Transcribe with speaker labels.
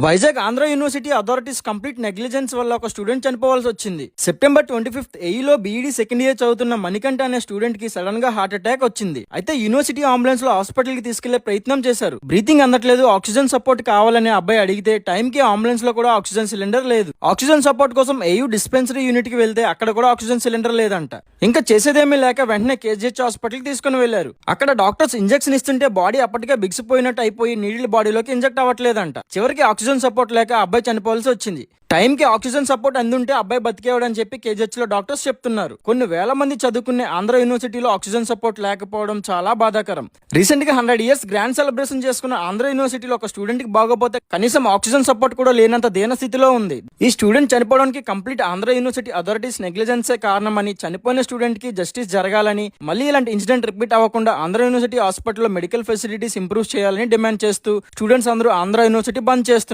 Speaker 1: Vizag Andhra university authorities complete negligence వల్ల ఒక student చనిపోవాల్సి వచ్చింది. సెప్టెంబర్ 25 ఏఈలో బీఈడీ సెకండ్ ఇయర్ చదువుతున్న మణికంఠ అనే స్టూడెంట్ కి సడన్ గా హార్ట్ అటాక్ వచ్చింది. అయితే యూనివర్సిటీ అంబులెన్స్ లో హాస్పిటల్ కి తీసుకెళ్లే ప్రయత్నం చేశారు. బ్రీతింగ్ అందట్లేదు, ఆక్సిజన్ సపోర్ట్ కావాలని అబ్బాయి అడిగితే టైం కి అంబులెన్స్ లో కూడా ఆక్సిజన్ సిలిండర్ లేదు. ఆక్సిజన్ సపోర్ట్ కోసం ఏయూ డిస్పెన్సరీ యూనిట్ కి వెళ్తే అక్కడ కూడా ఆక్సిజన్ సిలిండర్ లేదంట. ఇంకా చేసేదేమీ లేక వెంటనే కేజీహెచ్ హాస్పిటల్ కి తీసుకుని వెళ్లారు. అక్కడ డాక్టర్స్ ఇంజెక్షన్ ఇస్తుంటే బాడీ అప్పటికే బిగిసిపోయినట్టు అయిపోయి నీడిల్ బాడీలోకి ఇంజెక్ట్ అవ్వట్లేదంట. చివరికి ఆక్సిజన్ సపోర్ట్ లేక అబ్బాయి చనిపోవాల్సి వచ్చింది. టైంకి ఆక్సిజన్ సపోర్ట్ అందుంటే అబ్బాయి బతికేవాడని చెప్పి కేజీహెచ్ లో డాక్టర్స్ చెప్తున్నారు. కొన్ని వేల మంది చదువుకునే ఆంధ్ర యూనివర్సిటీలో ఆక్సిజన్ సపోర్ట్ లేకపోవడం చాలా బాధాకరం. రీసెంట్ గా 100 years గ్రాండ్ సెలబ్రేషన్ చేసుకున్న ఆంధ్ర యూనివర్సిటీలో ఒక స్టూడెంట్ కి బాగోపోతే కనీసం ఆక్సిజన్ సపోర్ట్ కూడా లేనంత దీన స్థితిలో ఉంది. ఈ స్టూడెంట్ చనిపోవడానికి కంప్లీట్ ఆంధ్ర యూనివర్సిటీ అథారిటీస్ నెగ్లిజెన్సే కారణమని, చనిపోయిన స్టూడెంట్ కి జస్టిస్ జరగాలని, మళ్ళీ ఇలాంటి ఇన్సిడెంట్ రిపీట్ అవ్వకుండా ఆంధ్ర యూనివర్సిటీ హాస్పిటల్లో మెడికల్ ఫెసిలిటీస్ ఇంప్రూవ్ చేయాలని డిమాండ్ చేస్తూ స్టూడెంట్స్ అందరూ ఆంధ్ర యూనివర్సిటీ బంద్ చేస్తున్నారు.